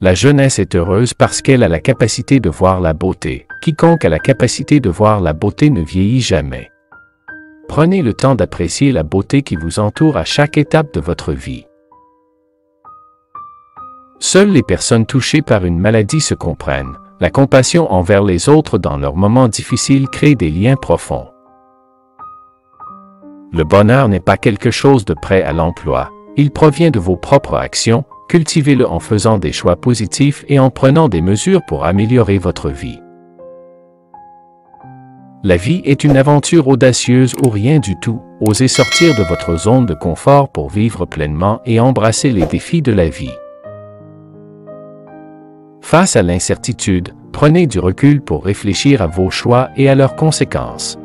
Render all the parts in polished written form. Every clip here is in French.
La jeunesse est heureuse parce qu'elle a la capacité de voir la beauté. Quiconque a la capacité de voir la beauté ne vieillit jamais. Prenez le temps d'apprécier la beauté qui vous entoure à chaque étape de votre vie. Seules les personnes touchées par une maladie se comprennent. La compassion envers les autres dans leurs moments difficiles crée des liens profonds. Le bonheur n'est pas quelque chose de prêt à l'emploi. Il provient de vos propres actions. Cultivez-le en faisant des choix positifs et en prenant des mesures pour améliorer votre vie. La vie est une aventure audacieuse ou rien du tout. Osez sortir de votre zone de confort pour vivre pleinement et embrasser les défis de la vie. Face à l'incertitude, prenez du recul pour réfléchir à vos choix et à leurs conséquences.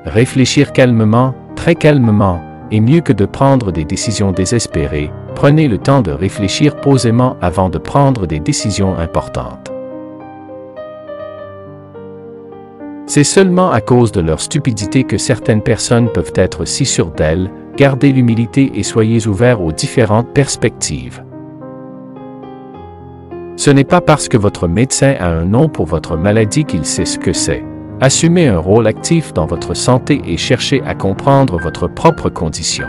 Réfléchir calmement, très calmement, est mieux que de prendre des décisions désespérées. Prenez le temps de réfléchir posément avant de prendre des décisions importantes. C'est seulement à cause de leur stupidité que certaines personnes peuvent être si sûres d'elles. Gardez l'humilité et soyez ouverts aux différentes perspectives. Ce n'est pas parce que votre médecin a un nom pour votre maladie qu'il sait ce que c'est. Assumez un rôle actif dans votre santé et cherchez à comprendre votre propre condition.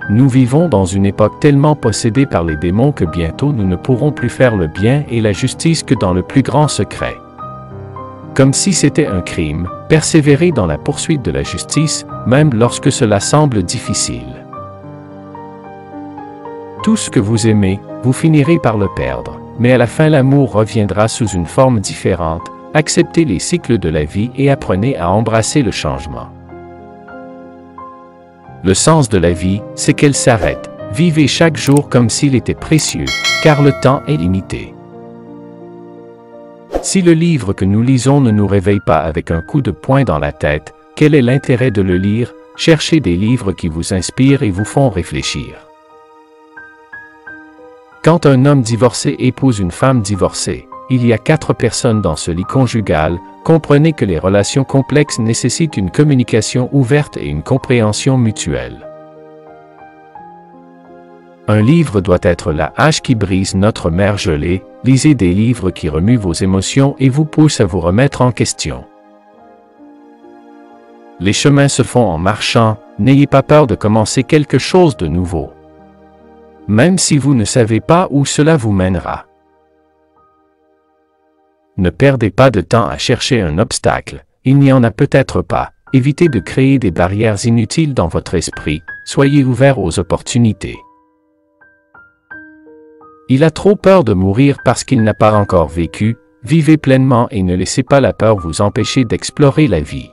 Nous vivons dans une époque tellement possédée par les démons que bientôt nous ne pourrons plus faire le bien et la justice que dans le plus grand secret. Comme si c'était un crime, persévérez dans la poursuite de la justice, même lorsque cela semble difficile. Tout ce que vous aimez, vous finirez par le perdre, mais à la fin l'amour reviendra sous une forme différente. Acceptez les cycles de la vie et apprenez à embrasser le changement. Le sens de la vie, c'est qu'elle s'arrête. Vivez chaque jour comme s'il était précieux, car le temps est limité. Si le livre que nous lisons ne nous réveille pas avec un coup de poing dans la tête, quel est l'intérêt de le lire? Cherchez des livres qui vous inspirent et vous font réfléchir. Quand un homme divorcé épouse une femme divorcée, il y a 4 personnes dans ce lit conjugal. Comprenez que les relations complexes nécessitent une communication ouverte et une compréhension mutuelle. Un livre doit être la hache qui brise notre mer gelée. Lisez des livres qui remuent vos émotions et vous poussent à vous remettre en question. Les chemins se font en marchant. N'ayez pas peur de commencer quelque chose de nouveau. Même si vous ne savez pas où cela vous mènera. Ne perdez pas de temps à chercher un obstacle, il n'y en a peut-être pas. Évitez de créer des barrières inutiles dans votre esprit, soyez ouvert aux opportunités. Il a trop peur de mourir parce qu'il n'a pas encore vécu. Vivez pleinement et ne laissez pas la peur vous empêcher d'explorer la vie.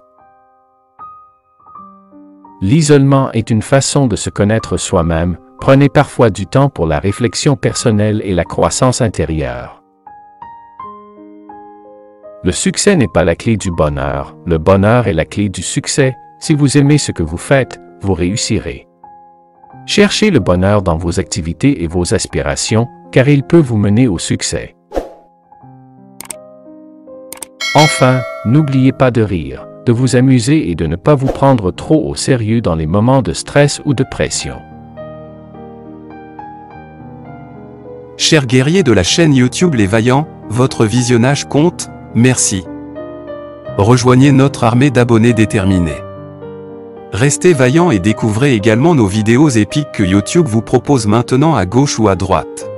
L'isolement est une façon de se connaître soi-même. Prenez parfois du temps pour la réflexion personnelle et la croissance intérieure. Le succès n'est pas la clé du bonheur, le bonheur est la clé du succès. Si vous aimez ce que vous faites, vous réussirez. Cherchez le bonheur dans vos activités et vos aspirations, car il peut vous mener au succès. Enfin, n'oubliez pas de rire, de vous amuser et de ne pas vous prendre trop au sérieux dans les moments de stress ou de pression. Chers guerriers de la chaîne YouTube Les Vaillants, votre visionnage compte. Merci. Rejoignez notre armée d'abonnés déterminés. Restez vaillants et découvrez également nos vidéos épiques que YouTube vous propose maintenant à gauche ou à droite.